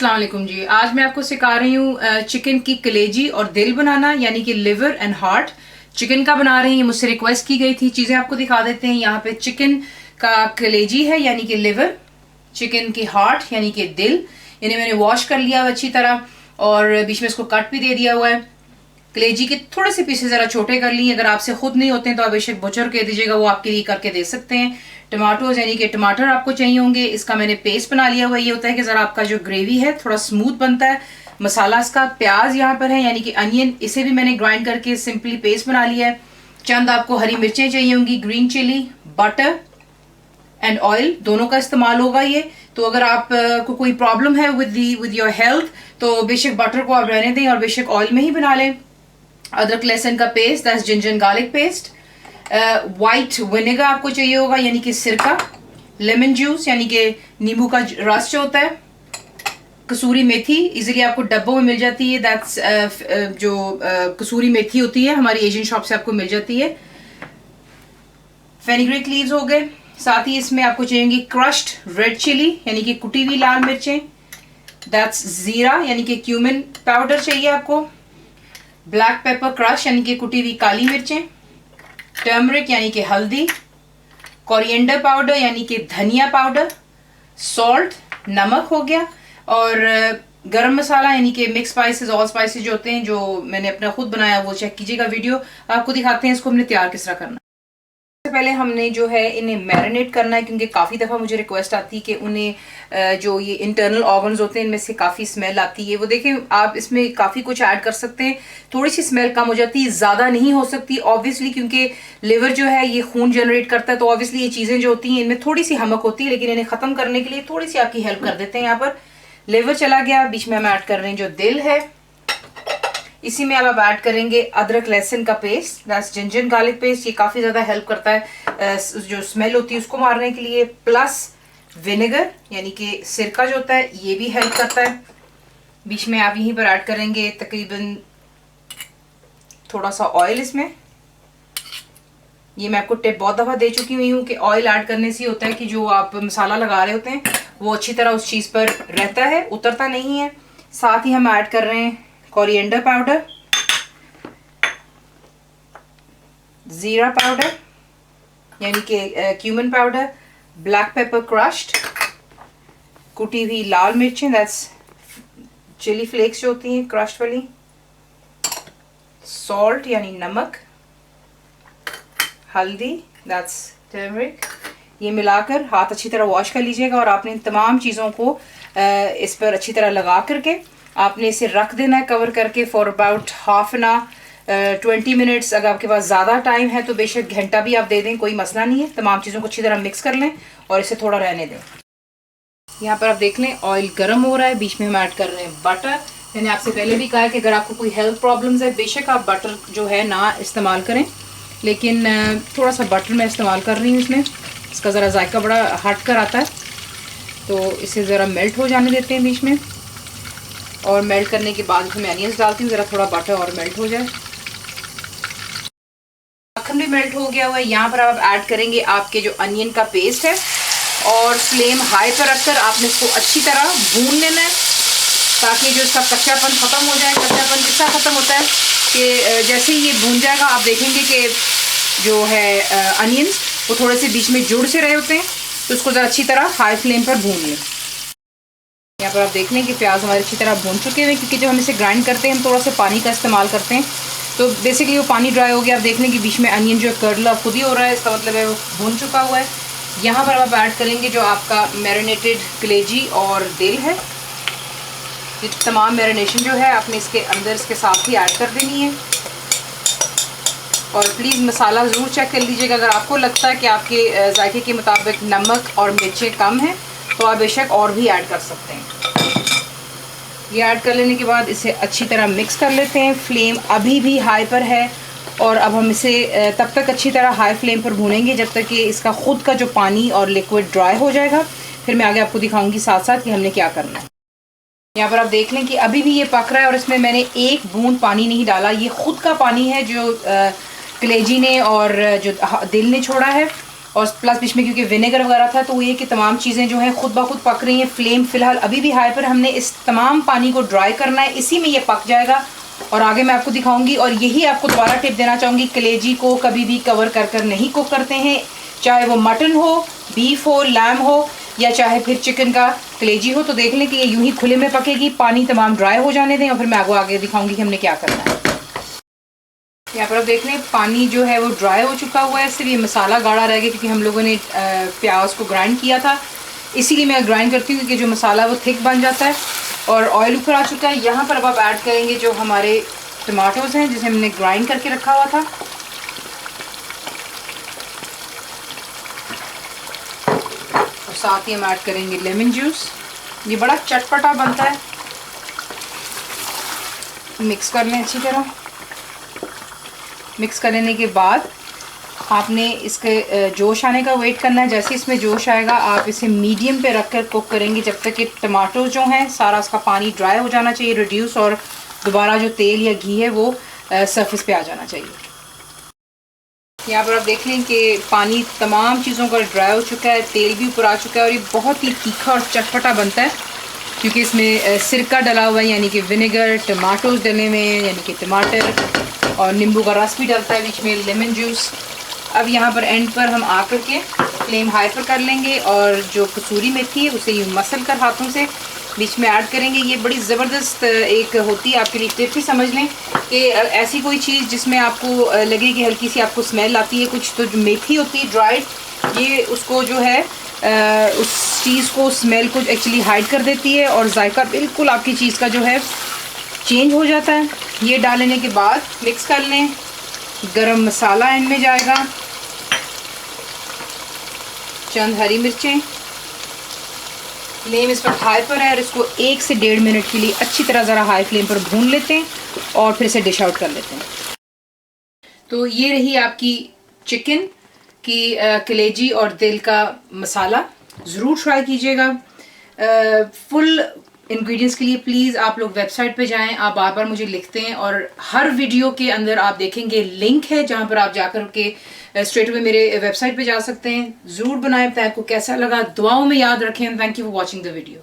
अस्सलाम वालेकुम जी। आज मैं आपको सिखा रही हूँ चिकन की कलेजी और दिल बनाना, यानी कि लिवर एंड हार्ट। चिकन का बना रही हैं, मुझसे रिक्वेस्ट की गई थी। चीज़ें आपको दिखा देते हैं। यहाँ पे चिकन का कलेजी है यानी कि लिवर, चिकन की हार्ट यानी कि दिल, यानी मैंने वॉश कर लिया अच्छी तरह और बीच में इसको कट भी दे दिया हुआ है। कलेजी के थोड़े से पीसेस ज़रा छोटे कर लिए। अगर आपसे खुद नहीं होते हैं तो आप बेशक बुचर कह दीजिएगा, वो आपके लिए करके दे सकते हैं। टमाटोज यानी कि टमाटर आपको चाहिए होंगे। इसका मैंने पेस्ट बना लिया हुआ है। ये होता है कि ज़रा आपका जो ग्रेवी है थोड़ा स्मूथ बनता है। मसाला इसका प्याज यहाँ पर है यानी कि अनियन, इसे भी मैंने ग्राइंड करके सिंपली पेस्ट बना लिया है। चंद आपको हरी मिर्चें चाहिए होंगी, green chilli, butter and oil दोनों का इस्तेमाल होगा ये। तो अगर आप को कोई प्रॉब्लम है विद योर हेल्थ तो बेशक बटर को आप रहने दें और बेशक ऑयल में ही बना लें। अदरक लहसुन का paste, that's ginger garlic paste. White vinegar आपको चाहिए होगा यानी कि सिरका। लेमन जूस यानी कि नींबू का रस जो होता है। कसूरी मेथी इजीली आपको डब्बों में मिल जाती है, दैट्स कसूरी मेथी होती है हमारी एशियन शॉप से आपको मिल जाती है। फेनिग्रीक लीव्स हो गए। साथ ही इसमें आपको चाहिए क्रश्ड रेड चिली यानी कि कुटी हुई लाल मिर्चें, दैट्स जीरा यानी कि क्यूमिन पाउडर चाहिए आपको। ब्लैक पेपर क्रश यानी कि कुटी हुई काली मिर्चें, टर्मरिक यानी कि हल्दी, कोरिएंडर पाउडर यानी कि धनिया पाउडर, सॉल्ट नमक हो गया, और गरम मसाला यानी कि मिक्स स्पाइसेस, ऑल स्पाइसेस जो होते हैं, जो मैंने अपना खुद बनाया वो चेक कीजिएगा वीडियो, आपको दिखाते हैं इसको हमने तैयार किस तरह करना। सबसे पहले हमने जो है इन्हें मैरिनेट करना है, क्योंकि काफ़ी दफ़ा मुझे रिक्वेस्ट आती है कि उन्हें जो ये इंटरनल ऑर्गन्स होते हैं इनमें से काफ़ी स्मेल आती है। वो देखें आप इसमें काफ़ी कुछ ऐड कर सकते हैं, थोड़ी सी स्मेल कम हो जाती है, ज़्यादा नहीं हो सकती ऑब्वियसली, क्योंकि लिवर जो है ये खून जनरेट करता है। तो ऑब्वियसली ये चीज़ें जो होती हैं इनमें थोड़ी सी हमक होती है, लेकिन इन्हें ख़त्म करने के लिए थोड़ी सी आपकी हेल्प कर देते हैं। यहाँ पर लिवर चला गया, बीच में हम ऐड कर रहे हैं जो दिल है। इसी में अब आप ऐड करेंगे अदरक लहसुन का paste, that's ginger garlic paste. ये काफ़ी ज़्यादा हेल्प करता है जो स्मेल होती है उसको मारने के लिए। प्लस विनेगर यानी कि सिरका जो होता है ये भी हेल्प करता है। बीच में आप यहीं पर ऐड करेंगे तकरीबन थोड़ा सा ऑयल। इसमें ये मैं आपको टिप बहुत दफ़ा दे चुकी हुई हूँ कि ऑयल ऐड करने से होता है कि जो आप मसाला लगा रहे होते हैं वो अच्छी तरह उस चीज़ पर रहता है, उतरता नहीं है। साथ ही हम ऐड कर रहे हैं कोरिएंडर पाउडर, जीरा पाउडर यानी कि cumin powder, black pepper crushed, कुटी हुई लाल मिर्चें, दैट्स चिली फ्लेक्स जो होती हैं क्रश्ड वाली, सॉल्ट यानी नमक, हल्दी, दैट्स टर्मरिक। ये मिलाकर हाथ अच्छी तरह वॉश कर लीजिएगा और आपने इन तमाम चीज़ों को इस पर अच्छी तरह लगा करके आपने इसे रख देना है कवर करके for about half an hour, 20 minutes. अगर आपके पास ज़्यादा टाइम है तो बेशक घंटा भी आप दे दें, कोई मसला नहीं है। तमाम चीज़ों को अच्छी तरह मिक्स कर लें और इसे थोड़ा रहने दें। यहाँ पर आप देख लें ऑयल गर्म हो रहा है, बीच में हम ऐड कर रहे हैं बटर। मैंने आपसे पहले भी कहा है कि अगर आपको कोई हेल्थ प्रॉब्लम्स है बेशक आप बटर जो है ना इस्तेमाल करें, लेकिन थोड़ा सा बटर मैं इस्तेमाल कर रही हूँ इसमें। इसका ज़रा जायका बड़ा हट कर आता है, तो इसे ज़रा मेल्ट हो जाने देते हैं बीच में। और मेल्ट करने के बाद मैं अनियंस डालती हूँ, ज़रा थोड़ा बटर और मेल्ट हो जाए। मक्खन भी मेल्ट हो गया हुआ है। यहाँ पर आप ऐड करेंगे आपके जो अनियन का पेस्ट है और फ्लेम हाई पर रखकर आपने इसको अच्छी तरह भून लेना है ताकि जो इसका कच्चापन ख़त्म हो जाए। कच्चापन कितना ख़त्म होता है कि जैसे ही ये भून जाएगा आप देखेंगे कि जो है अनियंस वो थोड़े से बीच में जुड़ से रहे होते हैं, तो उसको ज़रा अच्छी तरह हाई फ्लेम पर भून लें। यहाँ पर आप देख लें कि प्याज हमारे अच्छी तरह भून चुके हैं, क्योंकि जब हम इसे ग्राइंड करते हैं हम थोड़ा सा पानी का इस्तेमाल करते हैं, तो बेसिकली वो पानी ड्राई हो गया। आप देख लें कि बीच में अनियन जो है कर्ल खुद ही हो रहा है, इसका मतलब है वो भून चुका हुआ है। यहाँ पर आप ऐड करेंगे जो आपका मैरिनेटेड कलेजी और दिल है। ये तमाम मैरिनेशन जो है आपने इसके अंदर इसके साथ ही ऐड कर देनी है। और प्लीज़ मसाला ज़रूर चेक कर लीजिएगा, अगर आपको लगता है कि आपके जायके के मुताबिक नमक और मिर्चें कम हैं तो आप बेशक और भी ऐड कर सकते हैं। ये ऐड कर लेने के बाद इसे अच्छी तरह मिक्स कर लेते हैं। फ्लेम अभी भी हाई पर है और अब हम इसे तब तक अच्छी तरह हाई फ्लेम पर भूनेंगे जब तक कि इसका खुद का जो पानी और लिक्विड ड्राई हो जाएगा। फिर मैं आगे आपको दिखाऊंगी साथ साथ कि हमने क्या करना है। यहाँ पर आप देख लें कि अभी भी ये पक रहा है और इसमें मैंने एक बूंद पानी नहीं डाला। ये खुद का पानी है जो कलेजी ने और जो दिल ने छोड़ा है। और प्लस बीच में क्योंकि विनेगर वगैरह था, तो ये कि तमाम चीज़ें जो हैं खुद ब खुद पक रही हैं। फ्लेम फ़िलहाल अभी भी हाई पर, हमने इस तमाम पानी को ड्राई करना है, इसी में ये पक जाएगा और आगे मैं आपको दिखाऊंगी। और यही आपको दोबारा टिप देना चाहूँगी, कलेजी को कभी भी कवर कर नहीं कुक करते हैं, चाहे वो मटन हो, बीफ हो, लैम हो, या चाहे फिर चिकन का कलेजी हो। तो देख लें कि ये यूं ही खुले में पकेगी, पानी तमाम ड्राई हो जाने दें और फिर मैं आपको आगे दिखाऊंगी कि हमने क्या करना है। यहाँ पर आप देख लें पानी जो है वो ड्राई हो चुका हुआ है, सिर्फ ये मसाला गाढ़ा रह गया क्योंकि हम लोगों ने प्याज को ग्राइंड किया था, इसीलिए मैं ग्राइंड करती हूँ क्योंकि जो मसाला वो थिक बन जाता है। और ऑयल ऊपर आ चुका है। यहाँ पर अब आप ऐड करेंगे जो हमारे टमाटोज़ हैं जिसे हमने ग्राइंड करके रखा हुआ था, और साथ ही हम ऐड करेंगे लेमन जूस। ये बड़ा चटपटा बनता है, मिक्स कर लें अच्छी तरह। मिक्स करने के बाद आपने इसके जोश आने का वेट करना है। जैसे इसमें जोश आएगा आप इसे मीडियम पे रख कर कुक करेंगे जब तक कि टमाटो जो हैं सारा उसका पानी ड्राई हो जाना चाहिए, रिड्यूस, और दोबारा जो तेल या घी है वो सरफेस पे आ जाना चाहिए। यहाँ पर आप देख लें कि पानी तमाम चीज़ों का ड्राई हो चुका है, तेल भी ऊपर आ चुका है और ये बहुत ही तीखा और चटपटा बनता है क्योंकि इसमें सिरका डला हुआ है, यानी कि विनेगर, टमाटोज डले हुए हैं यानी कि टमाटर, और नींबू का रस भी डलता है बीच में, लेमन जूस। अब यहाँ पर एंड पर हम आकर के फ्लेम हाई पर कर लेंगे और जो कसूरी मेथी है उसे यूँ मसल कर हाथों से बीच में ऐड करेंगे। ये बड़ी ज़बरदस्त एक होती है, आपके लिए टिप ही समझ लें कि ऐसी कोई चीज़ जिसमें आपको लगे कि हल्की सी आपको स्मेल आती है कुछ, तो जो मेथी होती है ड्राइड, ये उसको जो है उस चीज़ को, स्मेल को एक्चुअली हाइड कर देती है और जायका बिल्कुल आपकी चीज़ का जो है चेंज हो जाता है। ये डालने के बाद मिक्स कर लें। गरम मसाला एंड में जाएगा, चंद हरी मिर्चें। फ्लेम इस वक्त हाई पर है और इसको 1 से 1.5 मिनट के लिए अच्छी तरह ज़रा हाई फ्लेम पर भून लेते हैं और फिर इसे डिश आउट कर लेते हैं। तो ये रही आपकी चिकन की कलेजी और दिल का मसाला। ज़रूर ट्राई कीजिएगा। फुल इंग्रेडिएंट्स के लिए प्लीज़ आप लोग वेबसाइट पे जाएं, आप बार बार मुझे लिखते हैं और हर वीडियो के अंदर आप देखेंगे लिंक है जहां पर आप जाकर के स्ट्रेट अवे मेरे वेबसाइट पे जा सकते हैं। ज़रूर बनाएं, बताएं आपको कैसा लगा, दुआओं में याद रखें। Thank you for watching the video.